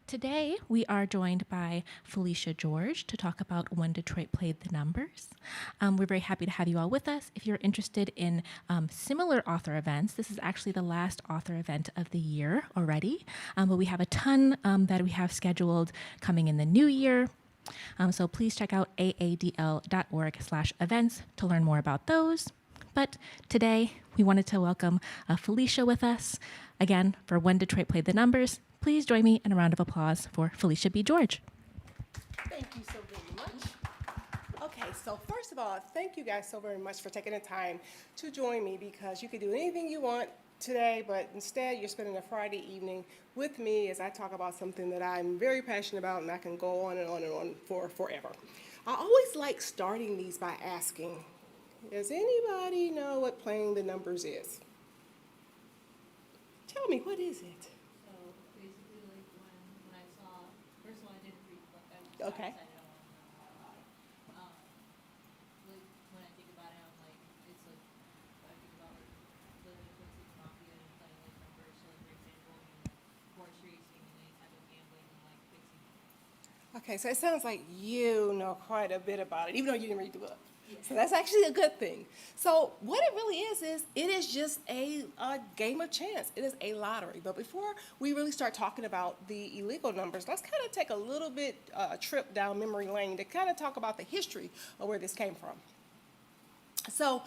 Today, we are joined by Felicia George to talk about when Detroit played the numbers. We're very happy to have you all with us. If you're interested in similar author events, this is actually the last author event of the year already, but we have a ton that we have scheduled coming in the new year. So please check out aadl.org/events to learn more about those. But today, we wanted to welcome Felicia with us. Again, for When Detroit Played the Numbers, please join me in a round of applause for Felicia B. George. Thank you so very much. Okay, so first of all, thank you guys so very much for taking the time to join me, because you could do anything you want today, but instead you're spending a Friday evening with me as I talk about something that I'm very passionate about and I can go on and on and on for forever. I always like starting these by asking, does anybody know what playing the numbers is? Tell me, what is it? So basically, like when I saw, first of all, I didn't read the book. I was just Okay. excited. I wanted to know more about it. Like when I think about it, I'm like, it's like I think about like living in Quincy Mafia and playing like numbers. So like for example, horse racing and any type of gambling and like fixing. Okay, so it sounds like you know quite a bit about it, even though you didn't read the book. Yeah. So that's actually a good thing. So what it really is it is just a game of chance. It is a lottery. But before we really start talking about the illegal numbers, let's kind of take a little bit trip down memory lane to kind of talk about the history of where this came from. So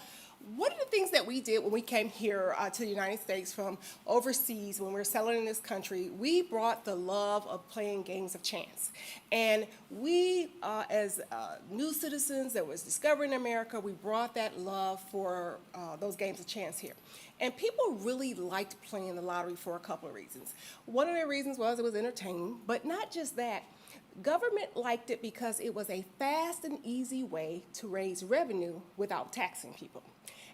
one of the things that we did when we came here to the United States from overseas, when we were settling in this country, we brought the love of playing games of chance. And we, as new citizens that was discovering America, we brought that love for those games of chance here. And people really liked playing the lottery for a couple of reasons. One of the reasons was it was entertaining, but not just that. Government liked it because it was a fast and easy way to raise revenue without taxing people.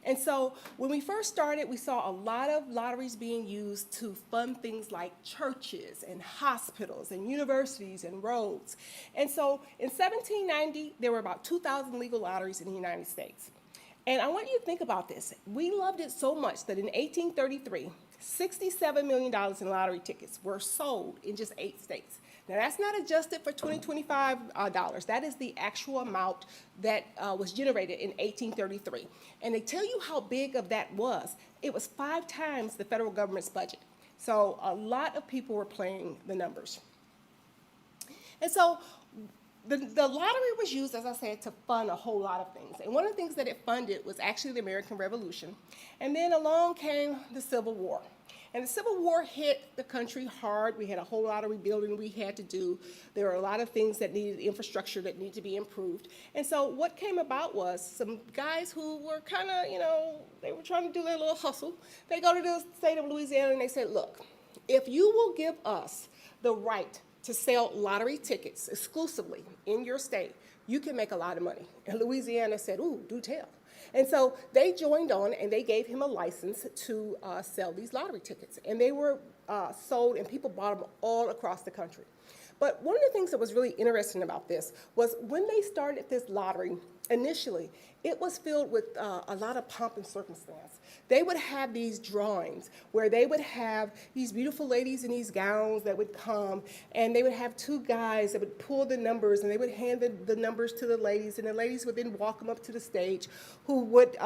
And so when we first started, we saw a lot of lotteries being used to fund things like churches and hospitals and universities and roads. And so in 1790, there were about 2,000 legal lotteries in the United States. And I want you to think about this. We loved it so much that in 1833, $67 million in lottery tickets were sold in just 8 states. Now, that's not adjusted for 2025 dollars. That is the actual amount that was generated in 1833. And they tell you how big of that was. It was 5 times the federal government's budget. So a lot of people were playing the numbers. And so the lottery was used, as I said, to fund a whole lot of things. And one of the things that it funded was actually the American Revolution. And then along came the Civil War. And the Civil War hit the country hard. We had a whole lot of rebuilding we had to do. There were a lot of things that needed infrastructure that needed to be improved. And so what came about was some guys who were kind of, they were trying to do their little hustle. They go to the state of Louisiana and they said, look, if you will give us the right to sell lottery tickets exclusively in your state, you can make a lot of money. And Louisiana said, ooh, do tell. And so they joined on and they gave him a license to sell these lottery tickets. And they were sold and people bought them all across the country. But one of the things that was really interesting about this was when they started this lottery, initially, it was filled with a lot of pomp and circumstance. They would have these drawings where they would have these beautiful ladies in these gowns that would come, and they would have 2 guys that would pull the numbers, and they would hand the numbers to the ladies, and the ladies would then walk them up to the stage, who would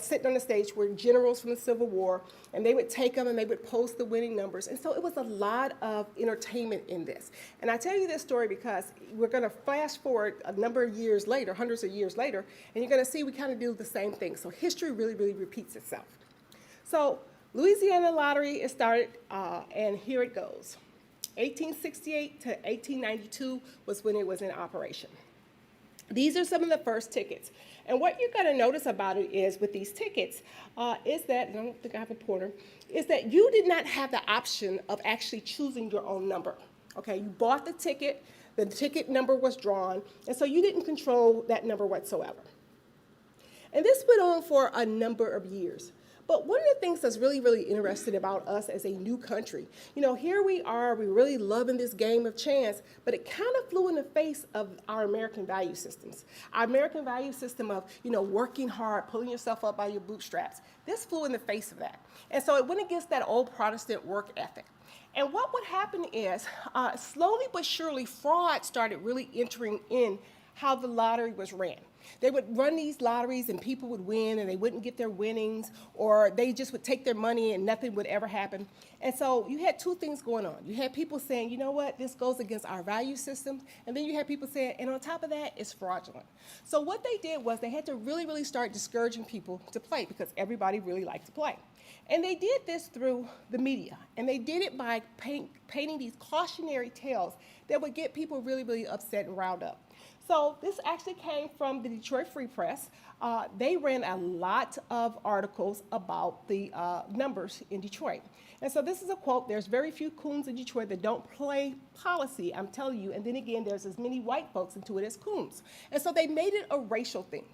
sit on the stage were generals from the Civil War, and they would take them and they would post the winning numbers. And so it was a lot of entertainment in this. And I tell you this story because we're going to fast forward a number of years later, hundreds of years later, and you're going to see we kind of do the same thing. So history really, really repeats itself. So Louisiana Lottery is started, and here it goes. 1868 to 1892 was when it was in operation. These are some of the first tickets. And what you're going to notice about it is with these tickets is that, and I don't think I have a pointer, is that you did not have the option of actually choosing your own number. Okay, you bought the ticket number was drawn, and so you didn't control that number whatsoever. And this went on for a number of years. But one of the things that's really, really interesting about us as a new country, here we are, we're really loving this game of chance, but it kind of flew in the face of our American value systems. Our American value system of, working hard, pulling yourself up by your bootstraps. This flew in the face of that. And so it went against that old Protestant work ethic. And what would happen is, slowly but surely, fraud started really entering in how the lottery was ran. They would run these lotteries and people would win and they wouldn't get their winnings, or they just would take their money and nothing would ever happen. And so you had two things going on. You had people saying, you know what, this goes against our value system. And then you had people saying, and on top of that, it's fraudulent. So what they did was they had to really, really start discouraging people to play because everybody really liked to play. And they did this through the media. And they did it by painting these cautionary tales that would get people really, really upset and riled up. So this actually came from the Detroit Free Press. They ran a lot of articles about the numbers in Detroit. And so this is a quote: "There's very few coons in Detroit that don't play policy, I'm telling you. And then again, there's as many white folks into it as coons." And so they made it a racial thing.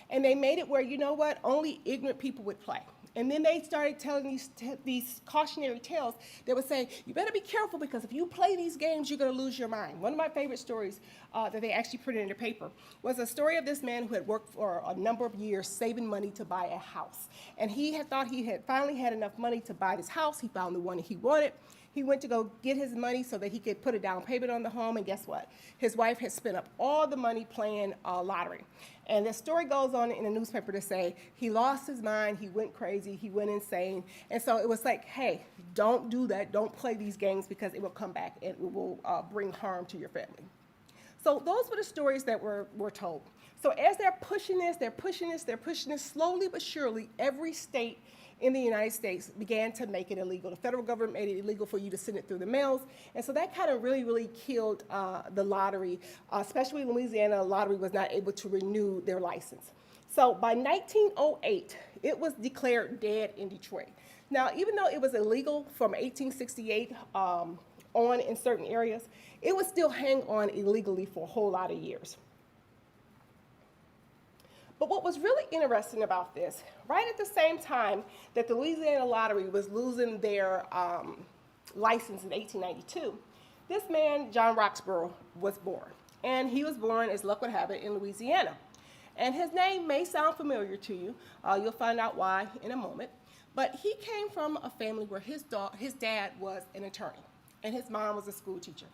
And they made it where, you know what, only ignorant people would play. And then they started telling these cautionary tales that would say, you better be careful because if you play these games, you're going to lose your mind. One of my favorite stories that they actually printed in the paper was a story of this man who had worked for a number of years saving money to buy a house. And he had thought he had finally had enough money to buy this house. He found the one that he wanted. He went to go get his money so that he could put a down payment on the home, and guess what? His wife had spent up all the money playing lottery. And the story goes on in the newspaper to say he lost his mind, he went crazy, he went insane. And so it was like, hey, don't do that, don't play these games because it will come back and it will bring harm to your family. So those were the stories that were told. So as they're pushing this, slowly but surely, every state in the United States began to make it illegal. The federal government made it illegal for you to send it through the mails. And so that kind of really, really killed the lottery, especially in Louisiana. The lottery was not able to renew their license. So by 1908, it was declared dead in Detroit. Now, even though it was illegal from 1868 on in certain areas, it would still hang on illegally for a whole lot of years. But what was really interesting about this, right at the same time that the Louisiana Lottery was losing their license in 1892, this man, John Roxborough, was born. And he was born, as luck would have it, in Louisiana. And his name may sound familiar to you. You'll find out why in a moment. But he came from a family where his dad was an attorney and his mom was a school teacher.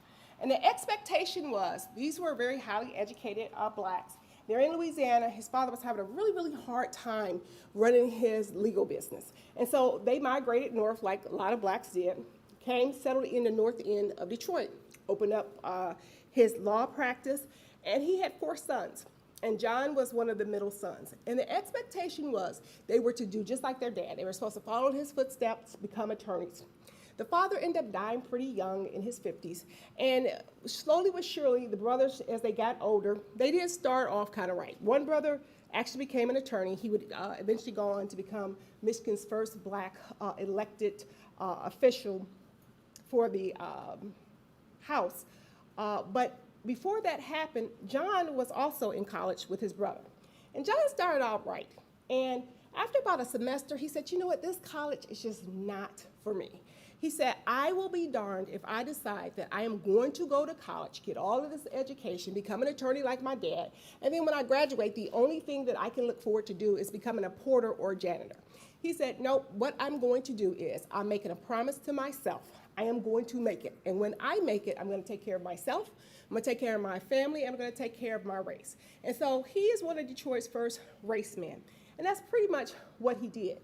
And the expectation was, these were very highly educated blacks. They're in Louisiana. His father was having a really, really hard time running his legal business. And so they migrated north like a lot of blacks did, came, settled in the north end of Detroit, opened up his law practice, and he had 4 sons. And John was one of the middle sons. And the expectation was they were to do just like their dad. They were supposed to follow in his footsteps, become attorneys. The father ended up dying pretty young in his 50s. And slowly but surely, the brothers, as they got older, they didn't start off kind of right. One brother actually became an attorney. He would eventually go on to become Michigan's first black elected official for the House. But before that happened, John was also in college with his brother. And John started out right. And after about a semester, he said, you know what, this college is just not for me. He said, I will be darned if I decide that I am going to go to college, get all of this education, become an attorney like my dad, and then when I graduate, the only thing that I can look forward to do is becoming a porter or a janitor. He said, no, what I'm going to do is I'm making a promise to myself. I am going to make it. And when I make it, I'm going to take care of myself. I'm going to take care of my family. And I'm going to take care of my race. And so he is one of Detroit's first race men. And that's pretty much what he did.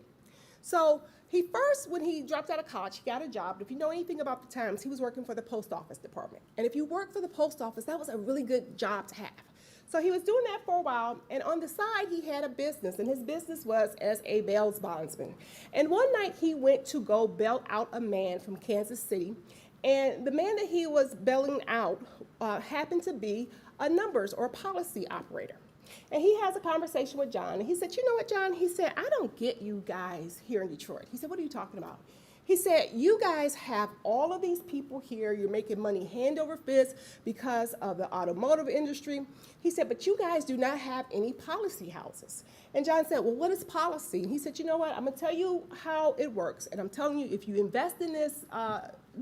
So he first, when he dropped out of college, he got a job. If you know anything about the times, he was working for the post office department. And if you work for the post office, that was a really good job to have. So he was doing that for a while, and on the side, he had a business, and his business was as a bail bondsman. And one night, he went to go bail out a man from Kansas City, and the man that he was bailing out happened to be a numbers or policy operator. And he has a conversation with John, and he said, you know what, John? He said, I don't get you guys here in Detroit. He said, what are you talking about? He said, you guys have all of these people here. You're making money hand over fist because of the automotive industry. He said, but you guys do not have any policy houses. And John said, well, what is policy? And he said, you know what? I'm going to tell you how it works. And I'm telling you, if you invest in this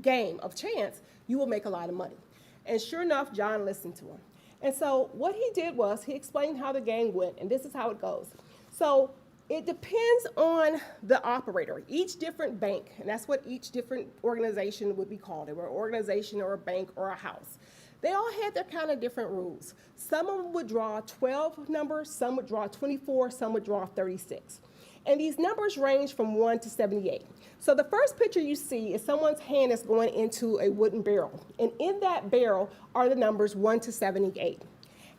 game of chance, you will make a lot of money. And sure enough, John listened to him. And so what he did was he explained how the game went, and this is how it goes. So It depends on the operator. Each different bank, and that's what each different organization would be called. They were an organization or a bank or a house. They all had their kind of different rules. Some of them would draw 12 numbers, some would draw 24, some would draw 36. And these numbers range from 1 to 78. So the first picture you see is someone's hand is going into a wooden barrel. And in that barrel are the numbers 1 to 78.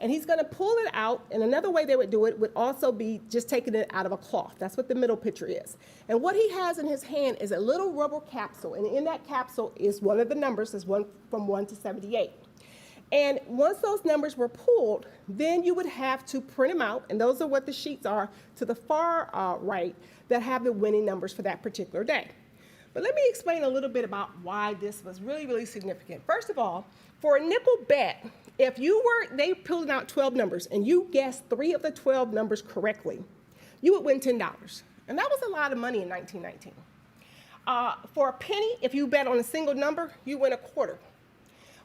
And he's going to pull it out, and another way they would do it would also be just taking it out of a cloth. That's what the middle picture is. And what he has in his hand is a little rubber capsule, and in that capsule is one of the numbers, is one from 1 to 78. And once those numbers were pulled, then you would have to print them out, and those are what the sheets are to the far right that have the winning numbers for that particular day. But let me explain a little bit about why this was really, really significant. First of all, for a nickel bet, if they pulled out 12 numbers and you guessed 3 of the 12 numbers correctly, you would win $10. And that was a lot of money in 1919. For a penny, if you bet on a single number, you win a quarter.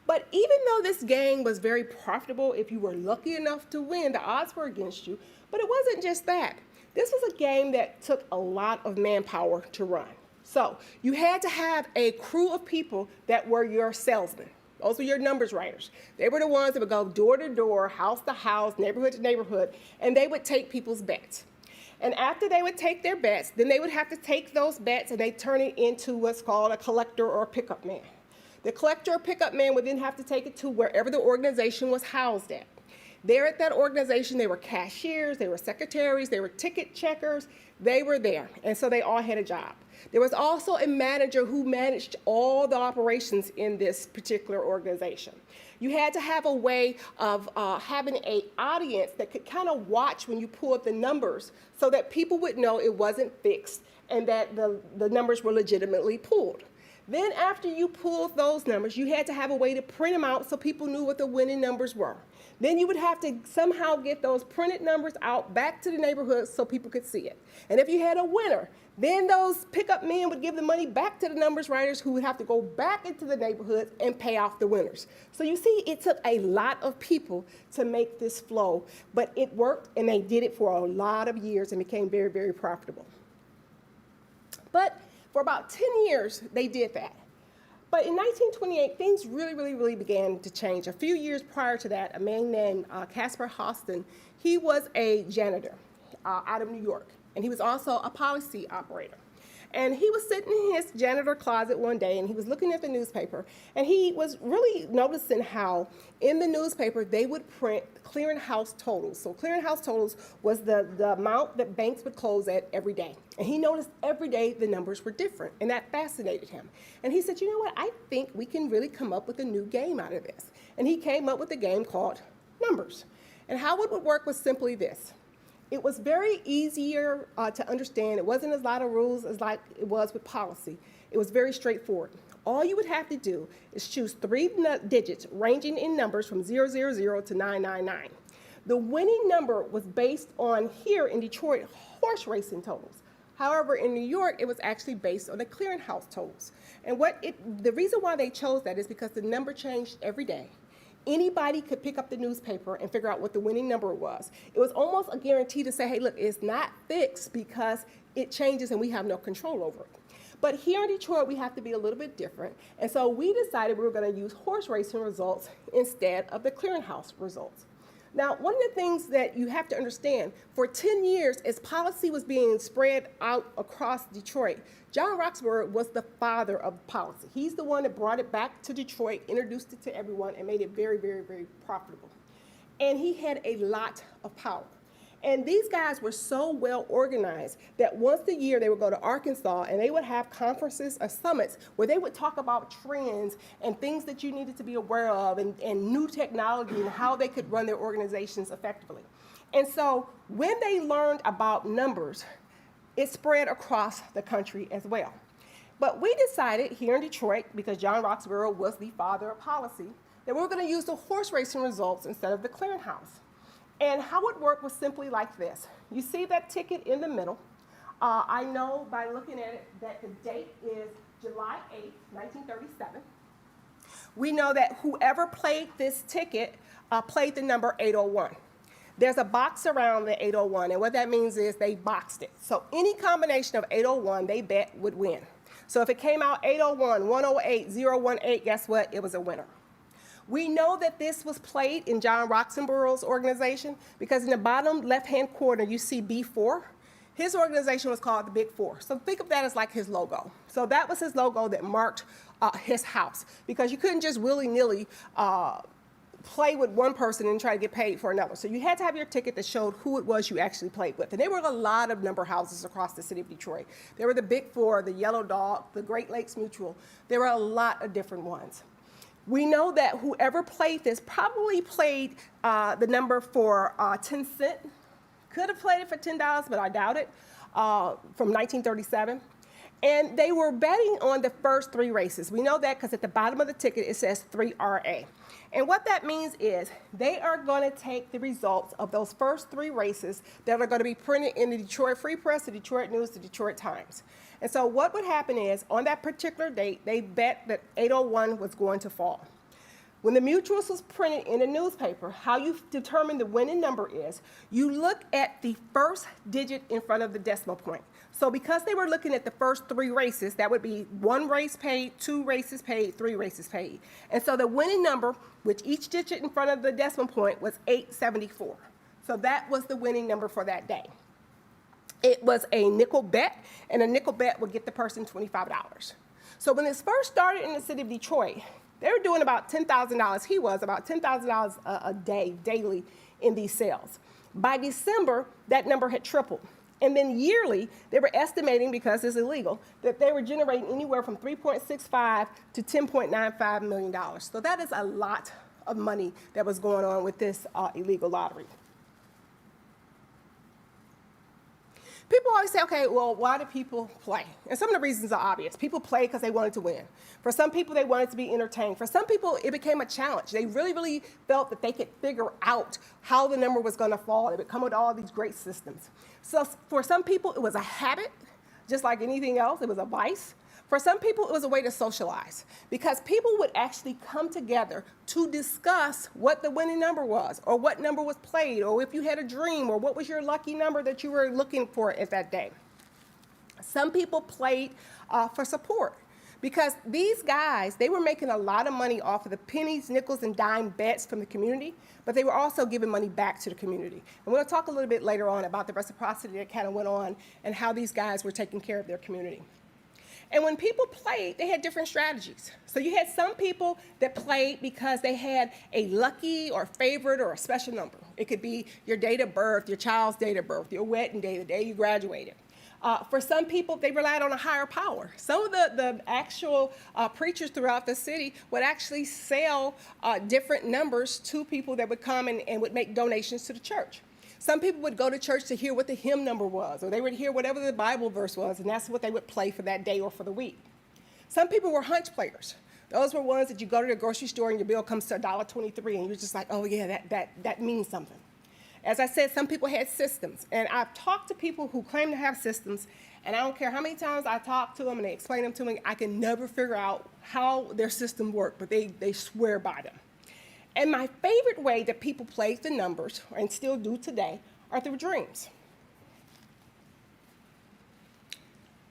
But even though this game was very profitable, if you were lucky enough to win, the odds were against you. But it wasn't just that. This was a game that took a lot of manpower to run. So you had to have a crew of people that were your salesmen. Those were your numbers writers. They were the ones that would go door to door, house to house, neighborhood to neighborhood, and they would take people's bets. And after they would take their bets, then they would have to take those bets and they turn it into what's called a collector or a pickup man. The collector or pickup man would then have to take it to wherever the organization was housed at. There at that organization, they were cashiers, they were secretaries, they were ticket checkers, they were there. And so they all had a job. There was also a manager who managed all the operations in this particular organization. You had to have a way of having an audience that could kind of watch when you pulled the numbers so that people would know it wasn't fixed and that the numbers were legitimately pulled. Then after you pulled those numbers, you had to have a way to print them out so people knew what the winning numbers were. Then you would have to somehow get those printed numbers out back to the neighborhood so people could see it. And if you had a winner, then those pickup men would give the money back to the numbers writers who would have to go back into the neighborhoods and pay off the winners. So you see, it took a lot of people to make this flow, but it worked and they did it for a lot of years and became very, very profitable. But for about 10 years, they did that. But in 1928, things really began to change. A few years prior to that, a man named Casper Hostin, he was a janitor out of New York, and he was also a policy operator. And he was sitting in his janitor closet one day, and he was looking at the newspaper, and he was really noticing how in the newspaper they would print clearinghouse totals. So clearinghouse totals was the amount that banks would close at every day. And he noticed every day the numbers were different, and that fascinated him. And he said, you know what, I think we can really come up with a new game out of this. And he came up with a game called Numbers. And how it would work was simply this. It was very easier to understand. It wasn't as lot of rules as like it was with policy. It was very straightforward. All you would have to do is choose 3 digits ranging in numbers from 000 to 999. The winning number was based on, here in Detroit, horse racing totals. However, in New York, it was actually based on the clearinghouse totals. And the reason why they chose that is because the number changed every day. Anybody could pick up the newspaper and figure out what the winning number was. It was almost a guarantee to say, hey, look, it's not fixed because it changes and we have no control over it. But here in Detroit, we have to be a little bit different. And so we decided we were going to use horse racing results instead of the clearinghouse results. Now, one of the things that you have to understand, for 10 years, as policy was being spread out across Detroit, John Roxburgh was the father of policy. He's the one that brought it back to Detroit, introduced it to everyone, and made it very, very, very profitable. And he had a lot of power. And these guys were so well organized that once a year they would go to Arkansas and they would have conferences or summits where they would talk about trends and things that you needed to be aware of and new technology and how they could run their organizations effectively. And so when they learned about numbers, it spread across the country as well. But we decided here in Detroit, because John Roxburgh was the father of policy, that we were going to use the horse racing results instead of the clearinghouse. And how it worked was simply like this. You see that ticket in the middle. I know by looking at it that the date is July 8th, 1937. We know that whoever played this ticket played the number 801. there's a box around the 801, and what that means is they boxed it. So any combination of 801 they bet would win. So if it came out 801, 108, 018, guess what? It was a winner. We know that this was played in John Roxenborough's organization because in the bottom left-hand corner you see B4. His organization was called the Big Four. So think of that as like his logo. So that was his logo that marked his house, because you couldn't just willy-nilly play with one person and try to get paid for another. So you had to have your ticket that showed who it was you actually played with. And there were a lot of number houses across the city of Detroit. There were the Big Four, the Yellow Dog, the Great Lakes Mutual. There were a lot of different ones. We know that whoever played this probably played the number for 10 cents. Could have played it for $10, but I doubt it, from 1937. And they were betting on the first 3 races. We know that because at the bottom of the ticket it says 3RA. And what that means is they are going to take the results of those first 3 races that are going to be printed in the Detroit Free Press, the Detroit News, the Detroit Times. And so what would happen is on that particular date, they bet that 801 was going to fall. When the mutuals was printed in a newspaper, how you determine the winning number is you look at the first digit in front of the decimal point. So because they were looking at the first 3 races, that would be 1 race paid, 2 races paid, 3 races paid. And so the winning number, with each digit in front of the decimal point, was 874. So that was the winning number for that day. It was a nickel bet, and a nickel bet would get the person $25. So when this first started in the city of Detroit, they were doing about $10,000. He was about $10,000 a day, daily, in these sales. By December, that number had tripled. And then yearly, they were estimating, because it's illegal, that they were generating anywhere from $3.65 to $10.95 million. So that is a lot of money that was going on with this illegal lottery. People always say, okay, well, why do people play? And some of the reasons are obvious. People play because they wanted to win. For some people, they wanted to be entertained. For some people, it became a challenge. They really, really felt that they could figure out how the number was going to fall. They would come with all these great systems. So for some people, it was a habit, just like anything else. It was a vice. For some people, it was a way to socialize, because people would actually come together to discuss what the winning number was, or what number was played, or if you had a dream, or what was your lucky number that you were looking for at that day. Some people played for support, because these guys, they were making a lot of money off of the pennies, nickels, and dime bets from the community, but they were also giving money back to the community. And we'll talk a little bit later on about the reciprocity that kind of went on and how these guys were taking care of their community. And when people played, they had different strategies. So you had some people that played because they had a lucky or favorite or a special number. It could be your date of birth, your child's date of birth, your wedding day, the day you graduated. For some people, they relied on a higher power. Some of the actual preachers throughout the city would actually sell different numbers to people that would come and would make donations to the church. Some people would go to church to hear what the hymn number was, or they would hear whatever the Bible verse was, and that's what they would play for that day or for the week. Some people were hunch players. Those were ones that you go to the grocery store and your bill comes to $1.23, and you're just like, oh yeah, that means something. As I said, some people had systems, and I've talked to people who claim to have systems, and I don't care how many times I talk to them and they explain them to me, I can never figure out how their system worked, but they swear by them. And my favorite way that people played the numbers, and still do today, are through dreams.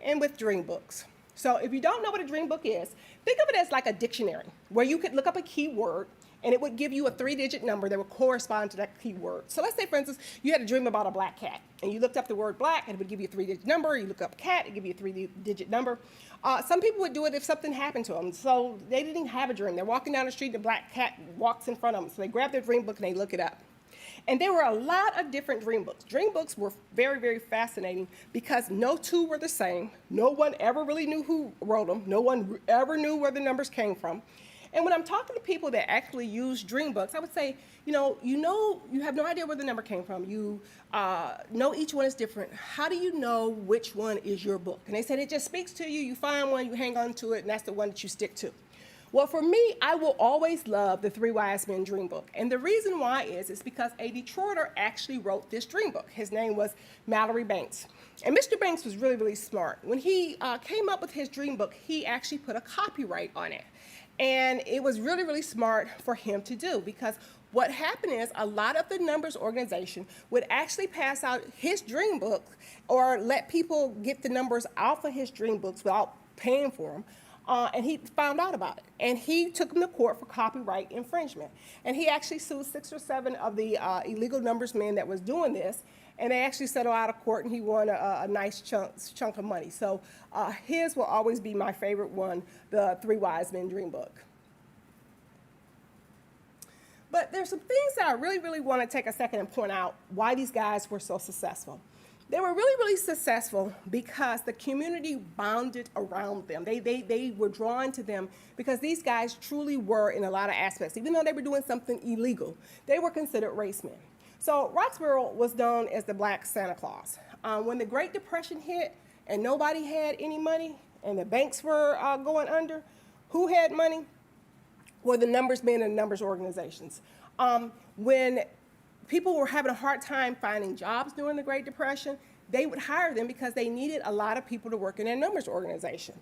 And with dream books. So if you don't know what a dream book is, think of it as like a dictionary, where you could look up a keyword, and it would give you a 3-digit number that would correspond to that keyword. So let's say, for instance, you had a dream about a black cat, and you looked up the word black, and it would give you a 3-digit number. You look up cat, it would give you a 3-digit number. Some people would do it if something happened to them. So they didn't have a dream. They're walking down the street, and a black cat walks in front of them. So they grab their dream book, and they look it up. And there were a lot of different dream books. Dream books were very, very fascinating because no two were the same. No one ever really knew who wrote them. No one ever knew where the numbers came from. And when I'm talking to people that actually use dream books, I would say, you have no idea where the number came from. You know each one is different. How do you know which one is your book? And they said it just speaks to you. You find one, you hang on to it, and that's the one that you stick to. Well, for me, I will always love the Three Wise Men dream book. And the reason why is because a Detroiter actually wrote this dream book. His name was Mallory Banks. And Mr. Banks was really, really smart. When he came up with his dream book, he actually put a copyright on it. And it was really, really smart for him to do, because what happened is a lot of the numbers organization would actually pass out his dream book or let people get the numbers off of his dream books without paying for them. And he found out about it. And he took him to court for copyright infringement. And he actually sued 6 or 7 of the illegal numbers men that was doing this. And they actually settled out of court, and he won a nice chunk of money. So his will always be my favorite one, the Three Wise Men Dream Book. But there's some things that I really, really want to take a second and point out why these guys were so successful. They were really, really successful because the community bonded around them. They were drawn to them because these guys truly were, in a lot of aspects, even though they were doing something illegal, they were considered racemen. So Roxborough was known as the Black Santa Claus. When the Great Depression hit and nobody had any money and the banks were going under, who had money? Were the numbers men and numbers organizations. When people were having a hard time finding jobs during the Great Depression, they would hire them because they needed a lot of people to work in their numbers organization.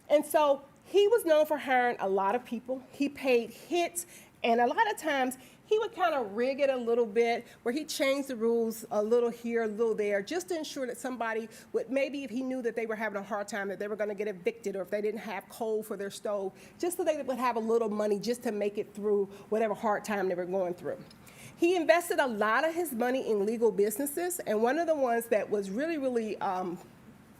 And so he was known for hiring a lot of people. He paid hits, and a lot of times he would kind of rig it a little bit, where he changed the rules a little here, a little there, just to ensure that somebody would, maybe if he knew that they were having a hard time, that they were going to get evicted, or if they didn't have coal for their stove, just so they would have a little money just to make it through whatever hard time they were going through. He invested a lot of his money in legal businesses, and one of the ones that was really, really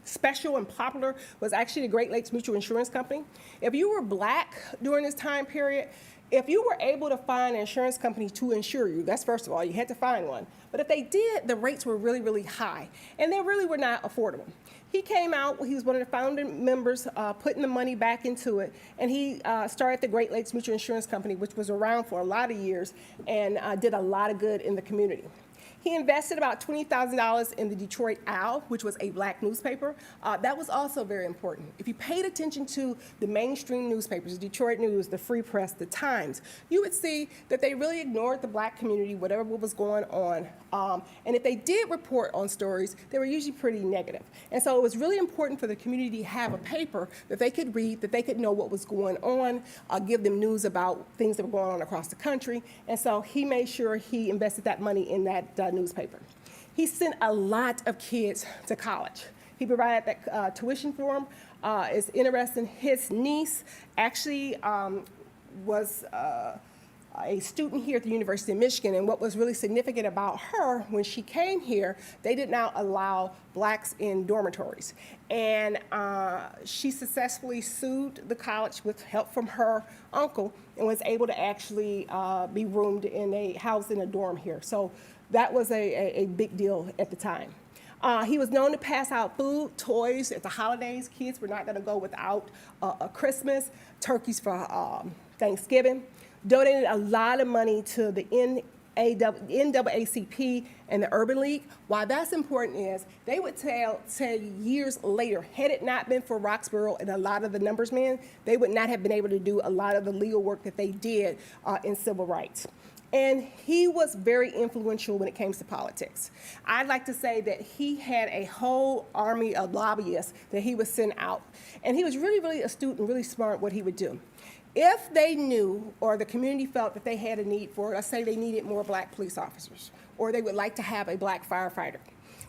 special and popular was actually the Great Lakes Mutual Insurance Company. If you were black during this time period, if you were able to find an insurance company to insure you, that's first of all, you had to find one. But if they did, the rates were really, really high, and they really were not affordable. He came out, he was one of the founding members, putting the money back into it, and he started the Great Lakes Mutual Insurance Company, which was around for a lot of years and did a lot of good in the community. He invested about $20,000 in the Detroit Owl, which was a black newspaper. That was also very important. If you paid attention to the mainstream newspapers, the Detroit News, the Free Press, the Times, you would see that they really ignored the black community, whatever was going on. And if they did report on stories, they were usually pretty negative. And so it was really important for the community to have a paper that they could read, that they could know what was going on, give them news about things that were going on across the country. And so he made sure he invested that money in that newspaper. He sent a lot of kids to college. He provided that tuition for them. It's interesting, his niece actually was a student here at the University of Michigan, and what was really significant about her, when she came here, they did not allow blacks in dormitories. And she successfully sued the college with help from her uncle and was able to actually be roomed in a house in a dorm here. So that was a big deal at the time. He was known to pass out food, toys at the holidays. Kids were not going to go without a Christmas, turkeys for Thanksgiving. Donated a lot of money to the NAACP and the Urban League. Why that's important is they would tell years later, had it not been for Roxborough and a lot of the numbers men, they would not have been able to do a lot of the legal work that they did in civil rights. And he was very influential when it came to politics. I'd like to say that he had a whole army of lobbyists that he would send out. And he was really, really astute and really smart what he would do. If they knew, or the community felt that they had a need for, let's say they needed more black police officers, or they would like to have a black firefighter.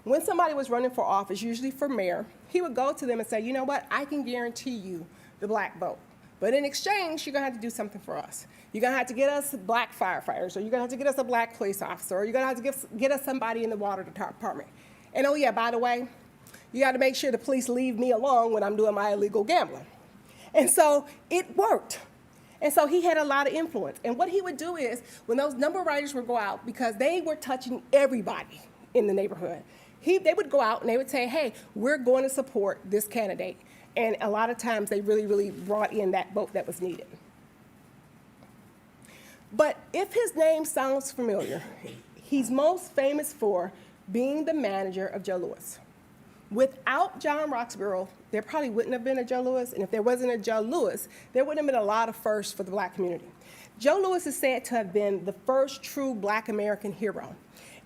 When somebody was running for office, usually for mayor, he would go to them and say, you know what, I can guarantee you the black vote. But in exchange, you're gonna have to do something for us. You're gonna have to get us black firefighters, or you're gonna have to get us a black police officer, or you're gonna have to get us somebody in the water department. And oh yeah, by the way, you gotta make sure the police leave me alone when I'm doing my illegal gambling. And so it worked. And so he had a lot of influence. And what he would do is, when those number writers would go out, because they were touching everybody in the neighborhood, they would go out and they would say, hey, we're going to support this candidate. And a lot of times they really, really brought in that vote that was needed. But if his name sounds familiar, he's most famous for being the manager of Joe Louis. Without John Roxborough, there probably wouldn't have been a Joe Louis, and if there wasn't a Joe Louis, there wouldn't have been a lot of firsts for the black community. Joe Louis is said to have been the first true black American hero.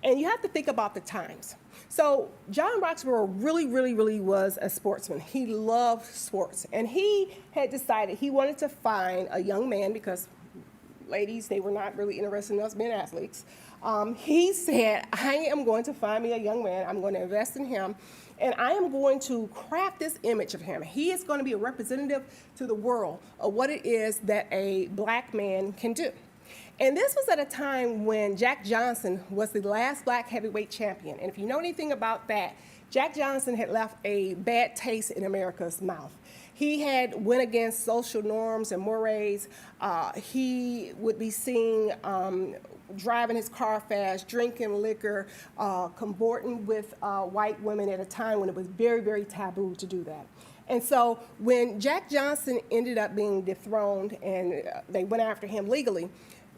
And you have to think about the times. So John Roxborough really was a sportsman. He loved sports. And he had decided he wanted to find a young man, because ladies, they were not really interested in us being athletes. He said, I am going to find me a young man. I'm going to invest in him. And I am going to craft this image of him. He is going to be a representative to the world of what it is that a black man can do. And this was at a time when Jack Johnson was the last black heavyweight champion. And if you know anything about that, Jack Johnson had left a bad taste in America's mouth. He had went against social norms and mores. He would be seen driving his car fast, drinking liquor, cavorting with white women at a time when it was very taboo to do that. And so when Jack Johnson ended up being dethroned and they went after him legally,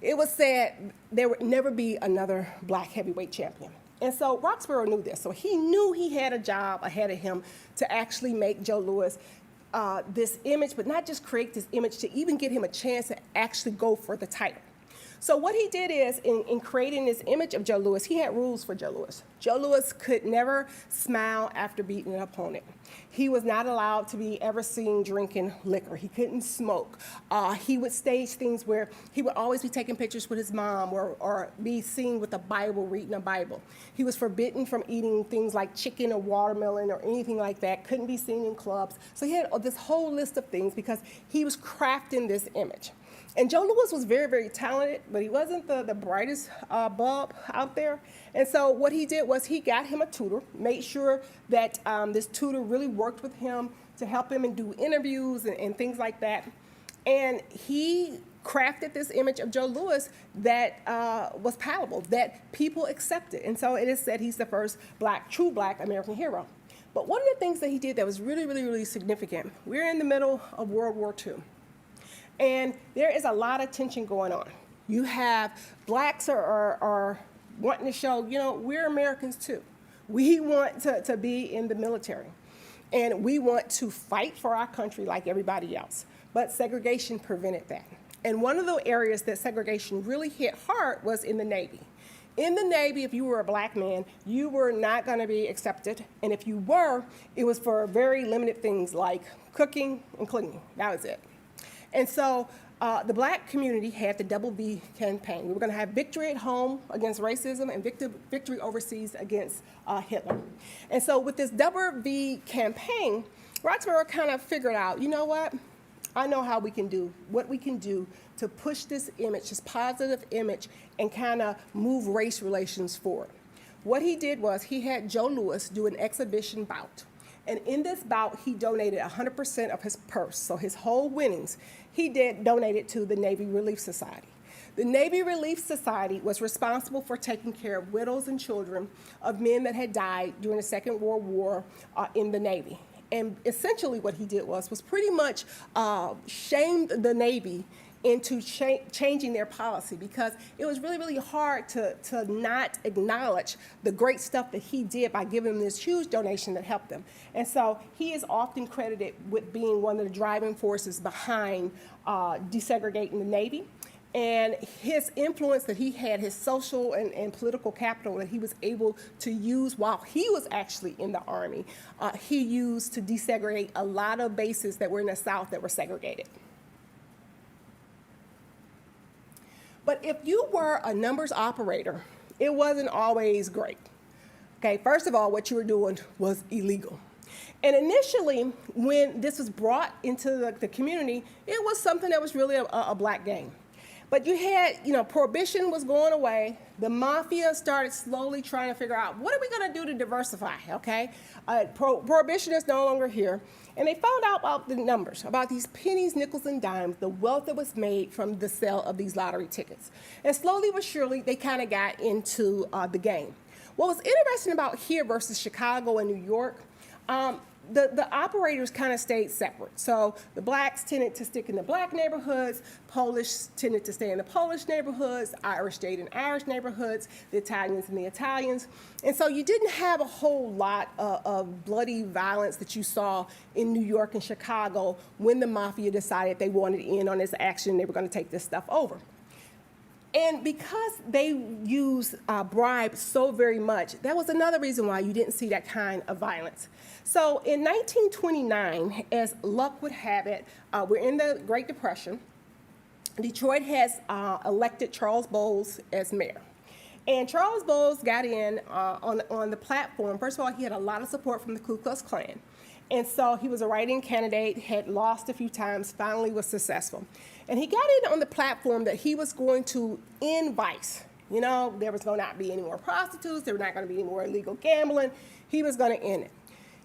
it was said there would never be another black heavyweight champion. And so Roxborough knew this. So he knew he had a job ahead of him to actually make Joe Louis this image, but not just create this image, to even get him a chance to actually go for the title. So what he did is, in creating this image of Joe Louis, he had rules for Joe Louis. Joe Louis could never smile after beating an opponent. He was not allowed to be ever seen drinking liquor. He couldn't smoke. He would stage things where he would always be taking pictures with his mom, or be seen with a Bible, reading a Bible. He was forbidden from eating things like chicken or watermelon or anything like that. Couldn't be seen in clubs. So he had this whole list of things because he was crafting this image. And Joe Louis was very talented, but he wasn't the brightest bulb out there. And so what he did was he got him a tutor, made sure that this tutor really worked with him to help him and do interviews and things like that. And he crafted this image of Joe Louis that was palatable, that people accepted. And so it is said he's the first true black American hero. But one of the things that he did that was really significant, we're in the middle of World War II. And there is a lot of tension going on. You have blacks are wanting to show, we're Americans too. We want to be in the military. And we want to fight for our country like everybody else. But segregation prevented that. And one of the areas that segregation really hit hard was in the Navy. In the Navy, if you were a black man, you were not going to be accepted. And if you were, it was for very limited things like cooking and cleaning. That was it. And so the black community had the Double V campaign. We were going to have victory at home against racism and victory overseas against Hitler. And so with this Double V campaign, Roxborough kind of figured out, you know what? I know how we can do, what we can do to push this image, this positive image, and kind of move race relations forward. What he did was he had Joe Louis do an exhibition bout. And in this bout, he donated 100% of his purse, so his whole winnings, he donated to the Navy Relief Society. The Navy Relief Society was responsible for taking care of widows and children of men that had died during the Second World War in the Navy. And essentially what he did was pretty much shamed the Navy into changing their policy, because it was really hard to not acknowledge the great stuff that he did by giving them this huge donation that helped them. And so he is often credited with being one of the driving forces behind desegregating the Navy. And his influence that he had, his social and political capital that he was able to use while he was actually in the Army, he used to desegregate a lot of bases that were in the South that were segregated. But if you were a numbers operator, it wasn't always great. Okay, first of all, what you were doing was illegal. And initially, when this was brought into the community, it was something that was really a black game. But you had, prohibition was going away. The mafia started slowly trying to figure out, what are we going to do to diversify, okay? Prohibition is no longer here. And they found out about the numbers, about these pennies, nickels, and dimes, the wealth that was made from the sale of these lottery tickets. And slowly but surely, they kind of got into the game. What was interesting about here versus Chicago and New York, the operators kind of stayed separate. So the blacks tended to stick in the black neighborhoods, Polish tended to stay in the Polish neighborhoods, Irish stayed in Irish neighborhoods, the Italians in the Italians. And so you didn't have a whole lot of bloody violence that you saw in New York and Chicago when the mafia decided they wanted in on this action and they were going to take this stuff over. And because they use bribes so very much, that was another reason why you didn't see that kind of violence. So in 1929, as luck would have it, we're in the Great Depression. Detroit has elected Charles Bowles as mayor. And Charles Bowles got in on the platform. First of all, he had a lot of support from the Ku Klux Klan. And so he was a write-in candidate, had lost a few times, finally was successful. And he got in on the platform that he was going to end vice. You know, there was going to not be any more prostitutes, there was not going to be any more illegal gambling. He was going to end it.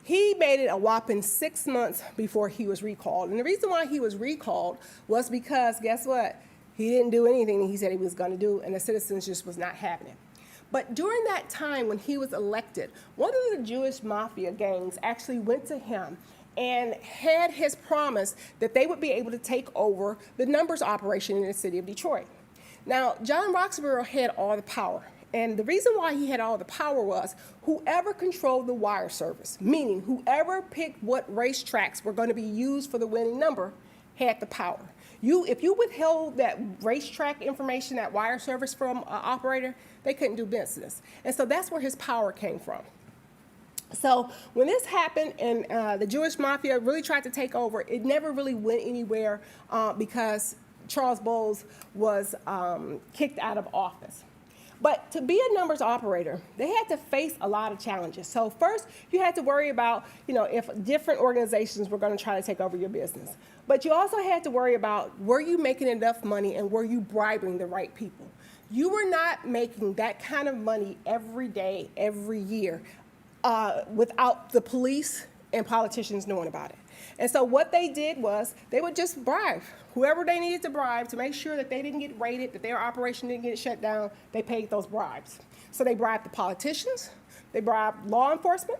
He made it a whopping 6 months before he was recalled. And the reason why he was recalled was because, guess what? He didn't do anything he said he was going to do, and the citizens just was not having it. But during that time when he was elected, one of the Jewish mafia gangs actually went to him and had his promise that they would be able to take over the numbers operation in the city of Detroit. Now, John Roxborough had all the power. And the reason why he had all the power was whoever controlled the wire service, meaning whoever picked what racetracks were going to be used for the winning number, had the power. If you withheld that racetrack information, that wire service from an operator, they couldn't do business. And so that's where his power came from. So when this happened and the Jewish mafia really tried to take over, it never really went anywhere because Charles Bowles was kicked out of office. But to be a numbers operator, they had to face a lot of challenges. So first, you had to worry about, if different organizations were going to try to take over your business. But you also had to worry about, were you making enough money and were you bribing the right people? You were not making that kind of money every day, every year, without the police and politicians knowing about it. And so what they did was they would just bribe whoever they needed to bribe to make sure that they didn't get raided, that their operation didn't get shut down. They paid those bribes. So they bribed the politicians, they bribed law enforcement.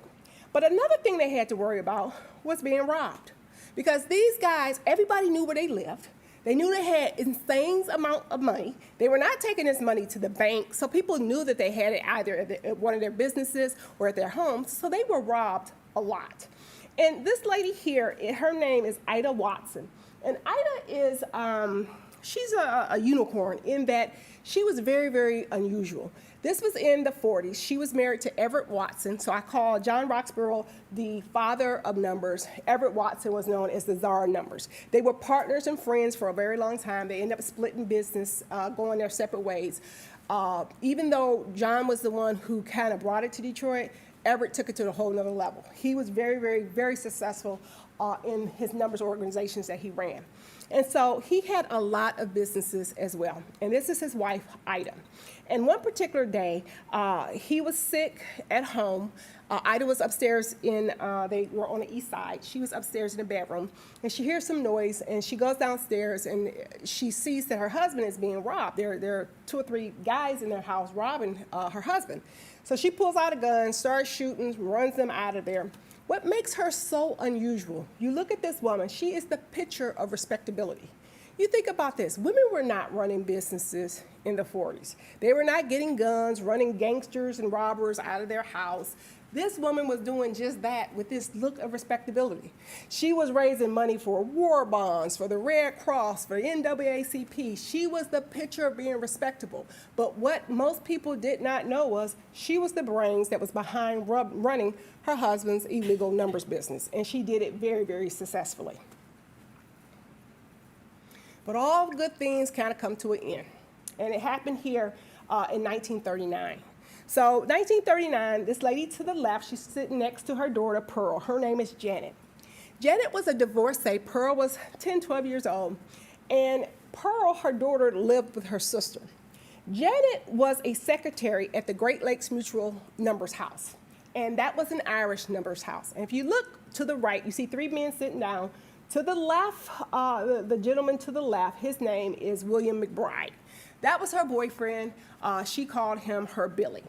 But another thing they had to worry about was being robbed. Because these guys, everybody knew where they lived. They knew they had insane amount of money. They were not taking this money to the bank, so people knew that they had it either at one of their businesses or at their homes, so they were robbed a lot. And this lady here, her name is Ida Watson. And Ida is, she's a unicorn in that she was very, very unusual. This was in the 40s. She was married to Everett Watson, so I call John Roxborough the father of numbers. Everett Watson was known as the czar of numbers. They were partners and friends for a very long time. They ended up splitting business, going their separate ways. Even though John was the one who kind of brought it to Detroit, Everett took it to a whole nother level. He was very, very, very successful in his numbers organizations that he ran. And so he had a lot of businesses as well. And this is his wife, Ida. And one particular day, he was sick at home. Ida was upstairs they were on the east side. She was upstairs in the bedroom, and she hears some noise, and she goes downstairs, and she sees that her husband is being robbed. There are 2 or 3 guys in their house robbing her husband. So she pulls out a gun, starts shooting, runs them out of there. What makes her so unusual? You look at this woman, she is the picture of respectability. You think about this, women were not running businesses in the 40s. They were not getting guns, running gangsters and robbers out of their house. This woman was doing just that with this look of respectability. She was raising money for war bonds, for the Red Cross, for the NAACP. She was the picture of being respectable. But what most people did not know was she was the brains that was behind running her husband's illegal numbers business. And she did it very, very successfully. But all good things kind of come to an end. And it happened here in 1939. So 1939, this lady to the left, she's sitting next to her daughter, Pearl. Her name is Janet. Janet was a divorcee. Pearl was 10, 12 years old. And Pearl, her daughter, lived with her sister. Janet was a secretary at the Great Lakes Mutual Numbers House. And that was an Irish numbers house. And if you look to the right, you see 3 men sitting down. To the left, the gentleman to the left, his name is William McBride. That was her boyfriend. She called him her Billy.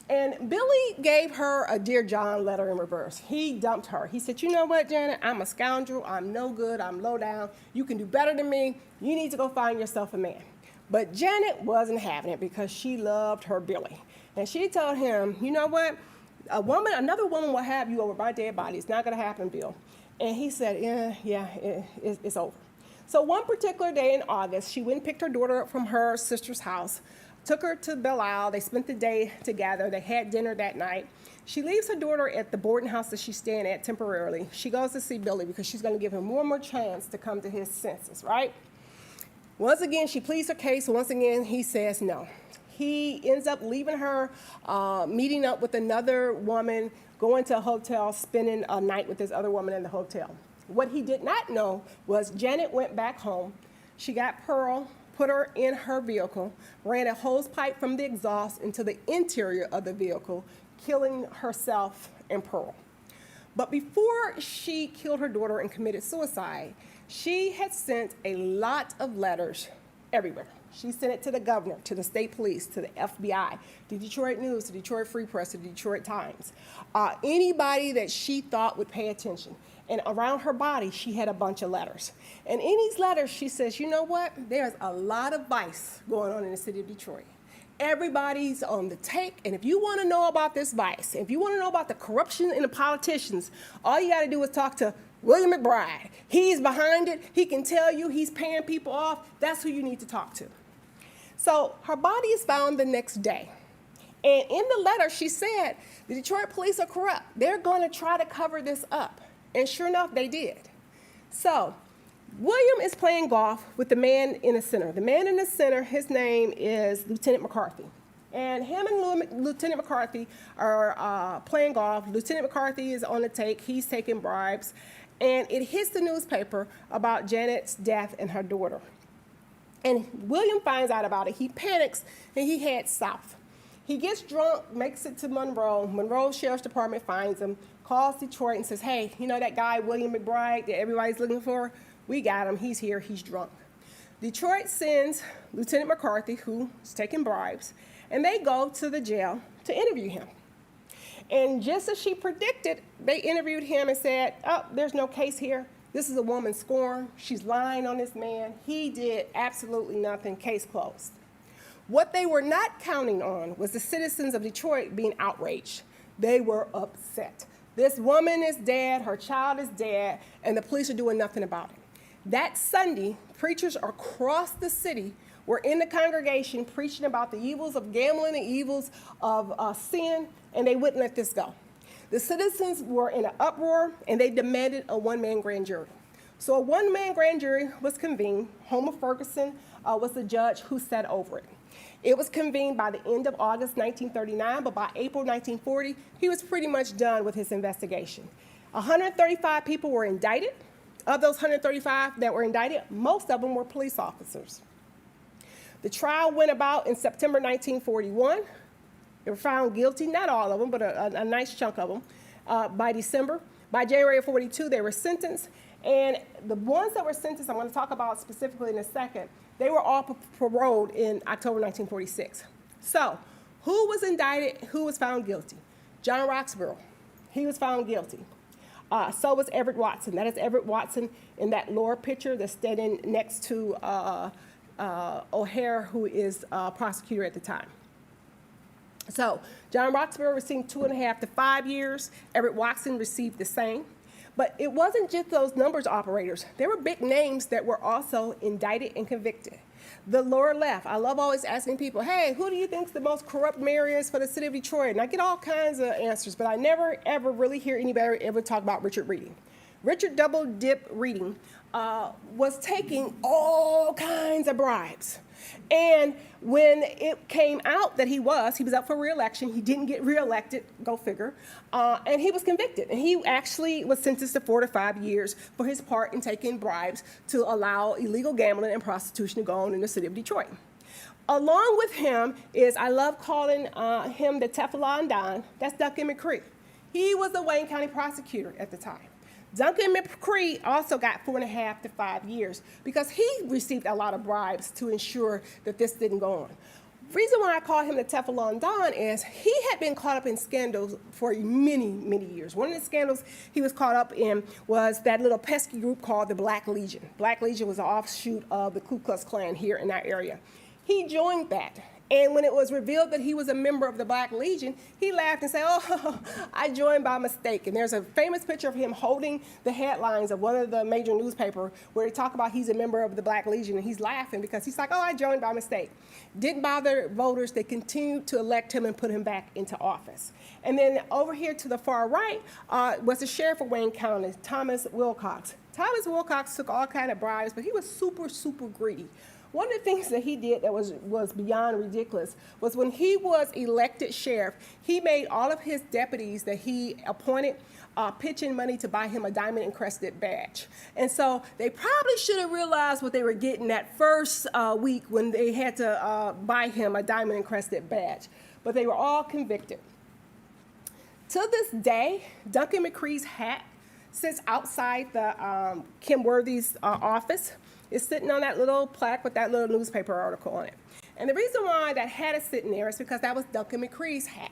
And Billy gave her a Dear John letter in reverse. He dumped her. He said, you know what, Janet, I'm a scoundrel. I'm no good. I'm low down. You can do better than me. You need to go find yourself a man. But Janet wasn't having it because she loved her Billy. And she told him, you know what, another woman will have you over my dead body. It's not going to happen, Bill. And he said, it's over. So one particular day in August, she went and picked her daughter up from her sister's house, took her to Belle Isle. They spent the day together. They had dinner that night. She leaves her daughter at the boarding house that she's staying at temporarily. She goes to see Billy because she's going to give him more and more chance to come to his senses, right? Once again, she pleads her case. Once again, he says no. He ends up leaving her, meeting up with another woman, going to a hotel, spending a night with this other woman in the hotel. What he did not know was Janet went back home. She got Pearl, put her in her vehicle, ran a hose pipe from the exhaust into the interior of the vehicle, killing herself and Pearl. But before she killed her daughter and committed suicide, she had sent a lot of letters everywhere. She sent it to the governor, to the state police, to the FBI, the Detroit News, the Detroit Free Press, the Detroit Times, anybody that she thought would pay attention. And around her body, she had a bunch of letters. And in these letters, she says, you know what? There's a lot of vice going on in the city of Detroit. Everybody's on the take, and if you want to know about this vice, if you want to know about the corruption in the politicians, all you got to do is talk to William McBride. He's behind it. He can tell you he's paying people off. That's who you need to talk to. So her body is found the next day. And in the letter, she said, the Detroit police are corrupt. They're going to try to cover this up. And sure enough, they did. So William is playing golf with the man in the center. The man in the center, his name is Lieutenant McCarthy. And him and Lieutenant McCarthy are playing golf. Lieutenant McCarthy is on the take. He's taking bribes. And it hits the newspaper about Janet's death and her daughter. And William finds out about it. He panics, and he heads south. He gets drunk, makes it to Monroe. Monroe Sheriff's Department finds him, calls Detroit and says, hey, you know that guy, William McBride, that everybody's looking for? We got him. He's here. He's drunk. Detroit sends Lieutenant McCarthy, who's taking bribes, and they go to the jail to interview him. And just as she predicted, they interviewed him and said, oh, there's no case here. This is a woman scorned. She's lying on this man. He did absolutely nothing. Case closed. What they were not counting on was the citizens of Detroit being outraged. They were upset. This woman is dead, her child is dead, and the police are doing nothing about it. That Sunday, preachers across the city were in the congregation preaching about the evils of gambling, the evils of sin, and they wouldn't let this go. The citizens were in an uproar, and they demanded a one-man grand jury. So a one-man grand jury was convened. Homer Ferguson was the judge who sat over it. It was convened by the end of August 1939, but by April 1940, he was pretty much done with his investigation. 135 people were indicted. Of those 135 that were indicted, most of them were police officers. The trial went about in September 1941. They were found guilty, not all of them, but a nice chunk of them, by December. By January of 42, they were sentenced. And the ones that were sentenced, I'm going to talk about specifically in a second, they were all paroled in October 1946. So who was indicted? Who was found guilty? John Roxborough. He was found guilty. So was Everett Watson. That is Everett Watson in that lower picture that's standing next to O'Hare, who is prosecutor at the time. So John Roxborough received 2.5 to 5 years. Everett Watson received the same. But it wasn't just those numbers operators. There were big names that were also indicted and convicted. The lower left, I love always asking people, hey, who do you think is the most corrupt mayor is for the city of Detroit? And I get all kinds of answers, but I never, ever really hear anybody ever talk about Richard Reading. Richard Double Dip Reading was taking all kinds of bribes. And when it came out that he was up for re-election, he didn't get re-elected, go figure, and he was convicted. And he actually was sentenced to 4 to 5 years for his part in taking bribes to allow illegal gambling and prostitution to go on in the city of Detroit. Along with him is, I love calling him the Teflon Don, that's Duncan McCree. He was the Wayne County prosecutor at the time. Duncan McCree also got 4.5 to 5 years because he received a lot of bribes to ensure that this didn't go on. The reason why I call him the Teflon Don is he had been caught up in scandals for many, many years. One of the scandals he was caught up in was that little pesky group called the Black Legion. Black Legion was an offshoot of the Ku Klux Klan here in our area. He joined that, And when it was revealed that he was a member of the Black Legion, he laughed and said, "Oh, I joined by mistake." And there's a famous picture of him holding the headlines of one of the major newspapers where they talk about he's a member of the Black Legion, and he's laughing because he's like, "Oh, I joined by mistake." Didn't bother voters. They continued to elect him and put him back into office. And then over here to the far right was the sheriff of Wayne County, Thomas Wilcox. Thomas Wilcox took all kind of bribes, but he was super, super greedy. One of the things that he did that was beyond ridiculous was when he was elected sheriff, he made all of his deputies that he appointed pitch in money to buy him a diamond-encrusted badge. And so they probably should have realized what they were getting that first week when they had to buy him a diamond-encrusted badge. But they were all convicted. To this day, Duncan McCree's hat sits outside the Kim Worthy's office. It's sitting on that little plaque with that little newspaper article on it. And the reason why that hat is sitting there is because that was Duncan McCree's hat.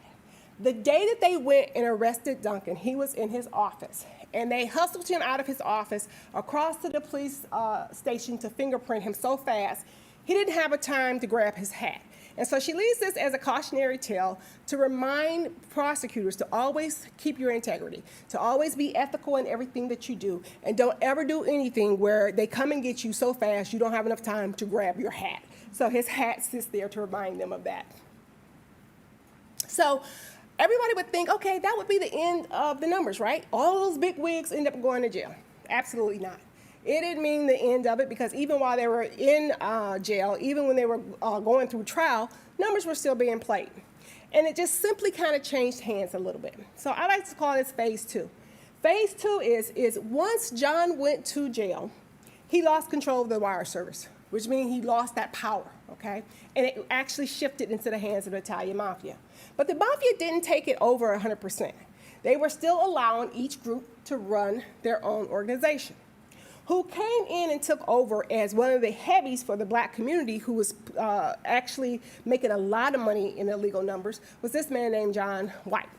The day that they went and arrested Duncan, he was in his office. And they hustled him out of his office across to the police station to fingerprint him so fast, he didn't have a time to grab his hat. And so she leaves this as a cautionary tale to remind prosecutors to always keep your integrity, to always be ethical in everything that you do, and don't ever do anything where they come and get you so fast you don't have enough time to grab your hat. So his hat sits there to remind them of that. So everybody would think, okay, that would be the end of the numbers, right? All those big wigs end up going to jail. Absolutely not. It didn't mean the end of it, because even while they were in jail, even when they were going through trial, numbers were still being played. And it just simply kind of changed hands a little bit. So I like to call this phase two. Phase two is once John went to jail, he lost control of the wire service, which means he lost that power, okay? And it actually shifted into the hands of the Italian mafia. But the mafia didn't take it over 100%. They were still allowing each group to run their own organization. Who came in and took over as one of the heavies for the Black community, who was actually making a lot of money in illegal numbers, was this man named John White.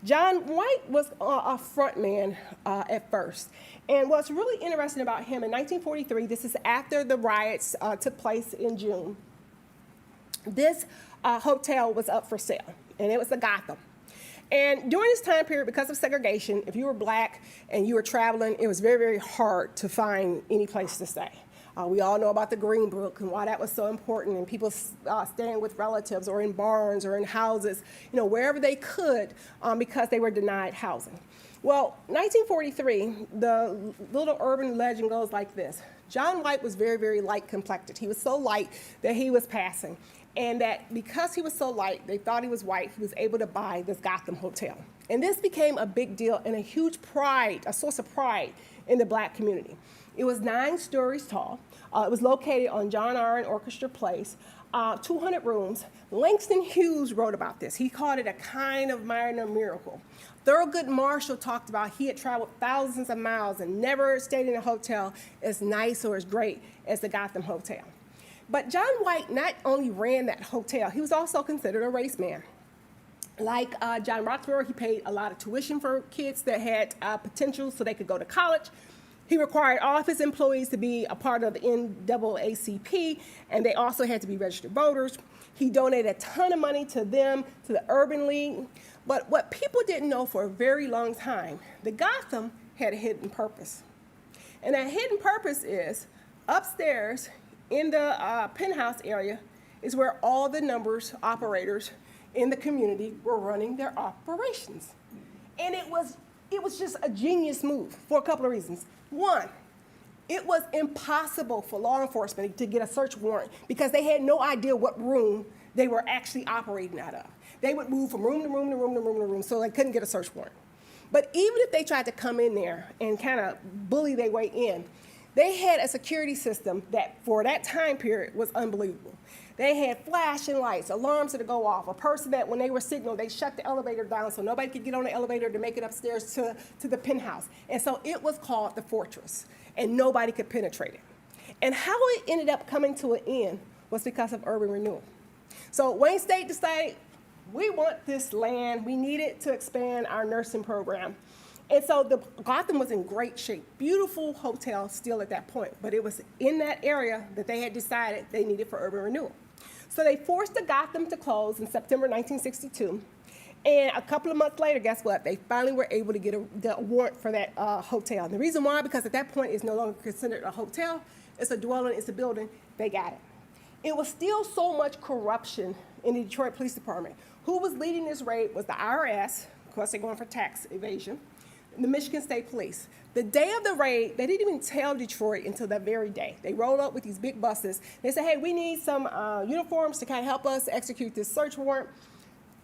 John White was a front man at first. And what's really interesting about him, in 1943, this is after the riots took place in June, this hotel was up for sale, and it was the Gotham. And during this time period, because of segregation, if you were Black and you were traveling, it was very, very hard to find any place to stay. We all know about the Greenbrook and why that was so important, and people staying with relatives or in barns or in houses, wherever they could, because they were denied housing. Well, 1943, the little urban legend goes like this. John White was very, very light complected. He was so light that he was passing. And that because he was so light, they thought he was white, he was able to buy this Gotham hotel. And this became a big deal and a huge pride, a source of pride in the Black community. It was 9 stories tall. It was located on John Arryn Orchestra Place, 200 rooms. Langston Hughes wrote about this. He called it a kind of minor miracle. Thurgood Marshall talked about he had traveled thousands of miles and never stayed in a hotel as nice or as great as the Gotham Hotel. But John White not only ran that hotel, he was also considered a race man. Like John Roxborough, he paid a lot of tuition for kids that had potential so they could go to college. He required all of his employees to be a part of the NAACP, and they also had to be registered voters. He donated a ton of money to them, to the Urban League. But what people didn't know for a very long time, the Gotham had a hidden purpose. And that hidden purpose is upstairs in the penthouse area is where all the numbers operators in the community were running their operations. And it was just a genius move for a couple of reasons. One, it was impossible for law enforcement to get a search warrant because they had no idea what room they were actually operating out of. They would move from room to room to room to room to room, so they couldn't get a search warrant. But even if they tried to come in there and kind of bully their way in, they had a security system that, for that time period, was unbelievable. They had flashing lights, alarms that would go off, a person that when they were signaled, they shut the elevator down so nobody could get on the elevator to make it upstairs to the penthouse. And so it was called the Fortress, and nobody could penetrate it. And how it ended up coming to an end was because of urban renewal. So Wayne State decided, we want this land, we need it to expand our nursing program. And so the Gotham was in great shape, beautiful hotel still at that point, but it was in that area that they had decided they needed for urban renewal. So So they forced the Gotham to close in September 1962. And a couple of months later, guess what? They finally were able to get the warrant for that hotel. And the reason why, because at that point, it's no longer considered a hotel. It's a dwelling, it's a building. They got it. It was still so much corruption in the Detroit Police Department. Who was leading this raid was the IRS. Of course, they're going for tax evasion. And the Michigan State Police. The day of the raid, they didn't even tell Detroit until that very day. They rolled up with these big buses. They said, hey, we need some uniforms to kind of help us execute this search warrant.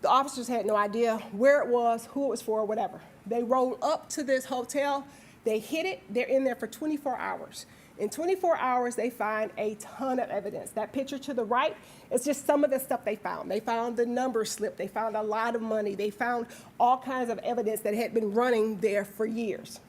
The officers had no idea where it was, who it was for, whatever. They rolled up to this hotel. They hid it. They're in there for 24 hours. In 24 hours, they find a ton of evidence. That picture to the right is just some of the stuff they found. They found the number slip. They found a lot of money. They found all kinds of evidence that had been running there for years.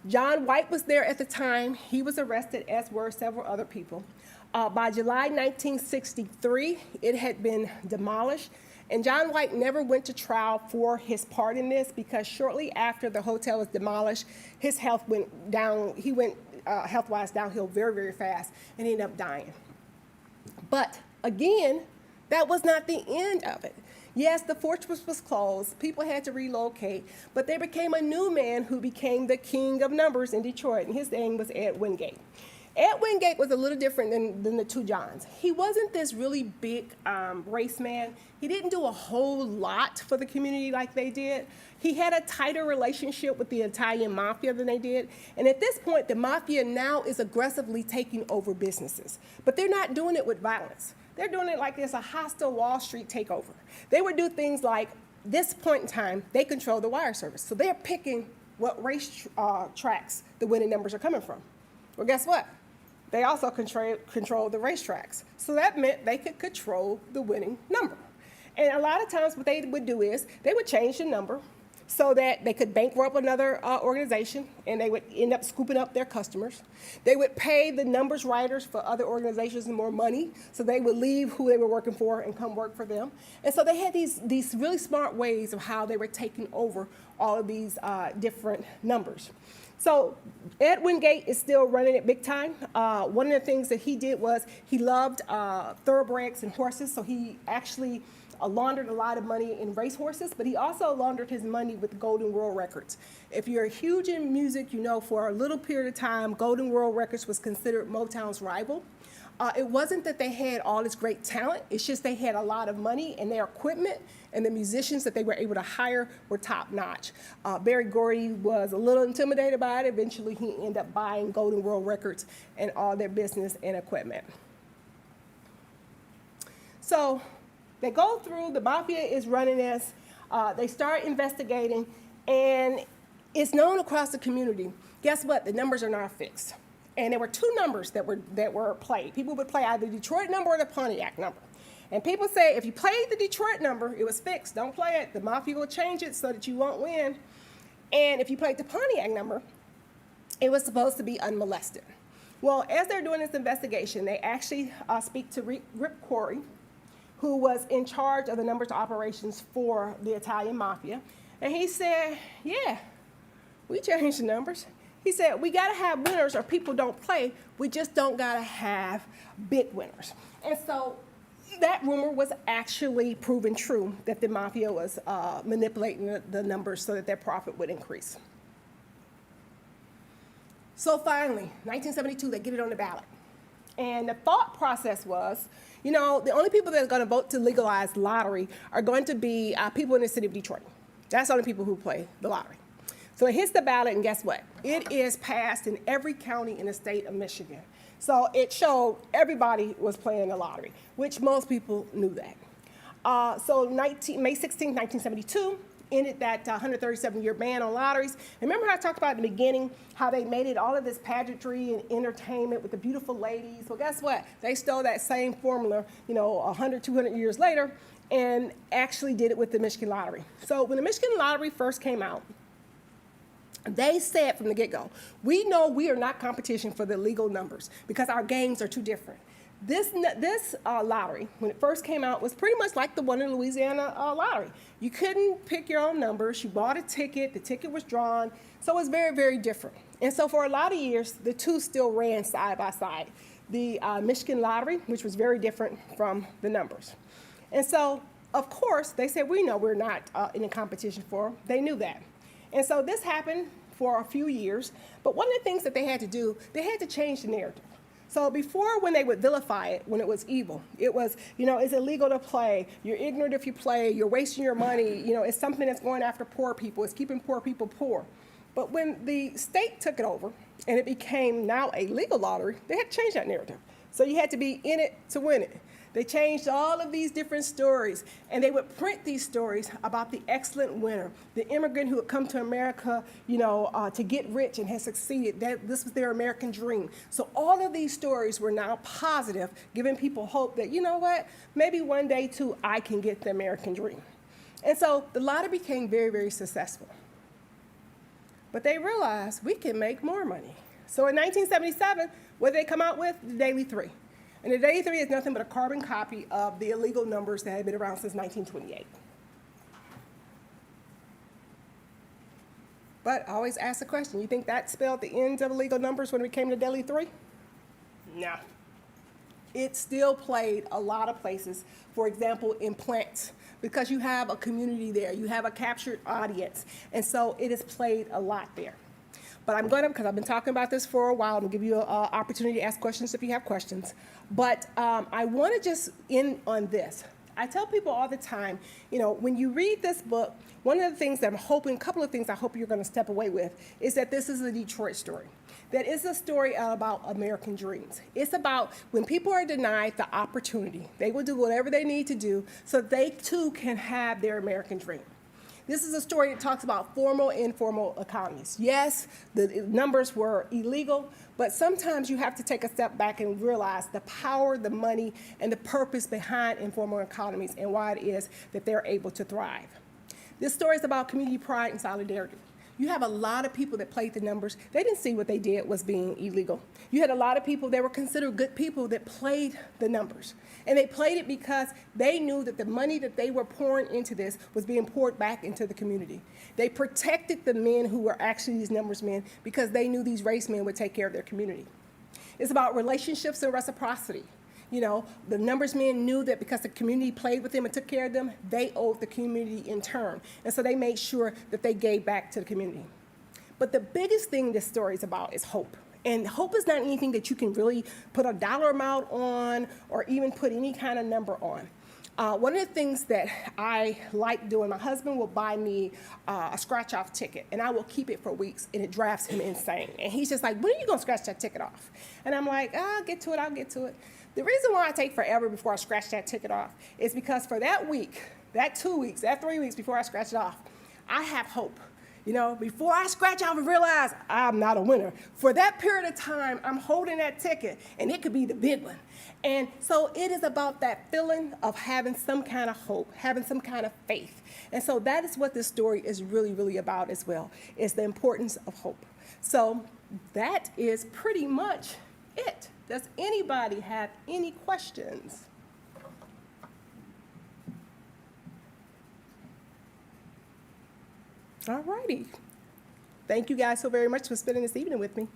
John White was there at the time. He was arrested, as were several other people. By July 1963, it had been demolished. And John White never went to trial for his part in this because shortly after the hotel was demolished, his health went down. He went health-wise downhill very, very fast, and he ended up dying. But again, that was not the end of it. Yes, the fortress was closed. People had to relocate, but there became a new man who became the king of numbers in Detroit, and his name was Ed Wingate. Ed Wingate was a little different than the two Johns. He wasn't this really big race man. He didn't do a whole lot for the community like they did. He had a tighter relationship with the Italian mafia than they did. And at this point, the mafia now is aggressively taking over businesses. But they're not doing it with violence. They're doing it like there's a hostile Wall Street takeover. They would do things like, this point in time, they control the wire service. So they're picking what race tracks the winning numbers are coming from. Well, guess what? They also control the racetracks. So that meant they could control the winning number. And a lot of times what they would do is they would change the number so that they could bankrupt another organization and they would end up scooping up their customers. They would pay the numbers writers for other organizations more money, so they would leave who they were working for and come work for them. And so they had these really smart ways of how they were taking over all of these different numbers. So Ed Wingate is still running it big time. One of the things that he did was he loved thoroughbreds and horses, so he actually laundered a lot of money in racehorses, but he also laundered his money with Golden World Records. If you're huge in music, you know for a little period of time, Golden World Records was considered Motown's rival. It wasn't that they had all this great talent, it's just they had a lot of money and their equipment and the musicians that they were able to hire were top notch. Berry Gordy was a little intimidated by it. Eventually he ended up buying Golden World Records and all their business and equipment. So they go through, the mafia is running this, they start investigating, and it's known across the community. Guess what? The numbers are not fixed. And there were two numbers that were played. People would play either the Detroit number or the Pontiac number. And people say, if you played the Detroit number, it was fixed. Don't play it. The mafia will change it so that you won't win. And if you played the Pontiac number, it was supposed to be unmolested. Well, as they're doing this investigation, they actually speak to Rip Corey, who was in charge of the numbers operations for the Italian mafia. And he said, yeah, we changed the numbers. He said, we gotta have winners or people don't play. We just don't gotta have big winners. And so that rumor was actually proven true, that the mafia was manipulating the numbers so that their profit would increase. So finally, 1972, they get it on the ballot. And the thought process was, you know, the only people that are gonna vote to legalize lottery are going to be people in the city of Detroit. That's the only people who play the lottery. So it hits the ballot, and guess what? It is passed in every county in the state of Michigan. So it showed everybody was playing the lottery, which most people knew that. So May 16, 1972, ended that 137-year ban on lotteries. Remember how I talked about in the beginning how they made it all of this pageantry and entertainment with the beautiful ladies? Well, guess what? They stole that same formula, you know, 100, 200 years later, and actually did it with the Michigan lottery. So when the Michigan lottery first came out, they said from the get-go, we know we are not competition for the legal numbers because our games are too different. This lottery, when it first came out, was pretty much like the one in Louisiana lottery. You couldn't pick your own numbers. You bought a ticket. The ticket was drawn. So it was very, very different. And so for a lot of years, the two still ran side by side. the Michigan lottery, which was very different from the numbers. And so, of course, they said, we know we're not in a competition for them. They knew that. And so this happened for a few years. But one of the things that they had to do, they had to change the narrative. So before, when they would vilify it, when it was evil, it was, it's illegal to play. You're ignorant if you play. You're wasting your money. It's something that's going after poor people. It's keeping poor people poor. But when the state took it over and it became now a legal lottery, they had to change that narrative. So you had to be in it to win it. They changed all of these different stories, and they would print these stories about the excellent winner, the immigrant who had come to America, to get rich and has succeeded. This was their American dream. So all of these stories were now positive, giving people hope that, maybe one day too, I can get the American dream. And so the lottery became very, very successful. But they realized we can make more money. So in 1977, what did they come out with? The Daily 3. And the Daily 3 is nothing but a carbon copy of the illegal numbers that had been around since 1928. But I always ask the question, you think that spelled the end of illegal numbers when it became the Daily 3? No. It still played a lot of places, for example, in plants, because you have a community there, you have a captured audience, and so it has played a lot there. But I'm going to, because I've been talking about this for a while, I'm going to give you an opportunity to ask questions if you have questions. But I want to just end on this. I tell people all the time, when you read this book, one of the things that I'm hoping, a couple of things I hope you're going to step away with, is that this is a Detroit story. That is a story about American dreams. It's about when people are denied the opportunity, they will do whatever they need to do so they too can have their American dream. This is a story that talks about formal and informal economies. Yes, the numbers were illegal, but sometimes you have to take a step back and realize the power, the money, and the purpose behind informal economies and why it is that they're able to thrive. This story is about community pride and solidarity. You have a lot of people that played the numbers. They didn't see what they did was being illegal. You had a lot of people that were considered good people that played the numbers. And they played it because they knew that the money that they were pouring into this was being poured back into the community. They protected the men who were actually these numbers men because they knew these race men would take care of their community. It's about relationships and reciprocity. The numbers men knew that because the community played with them and took care of them, they owed the community in turn. And so they made sure that they gave back to the community. But the biggest thing this story is about is hope. And hope is not anything that you can really put a dollar amount on or even put any kind of number on. One of the things that I like doing, my husband will buy me a scratch-off ticket, and I will keep it for weeks, and it drives him insane. And he's just like, when are you going to scratch that ticket off? And I'm like, I'll get to it. The reason why I take forever before I scratch that ticket off is because for that week, that 2 weeks, that 3 weeks before I scratch it off, I have hope. Before I scratch off and realize I'm not a winner, for that period of time, I'm holding that ticket, and it could be the big one. And so it is about that feeling of having some kind of hope, having some kind of faith. And so that is what this story is really, really about as well, is the importance of hope. So that is pretty much it. Does anybody have any questions? All righty. Thank you guys so very much for spending this evening with me.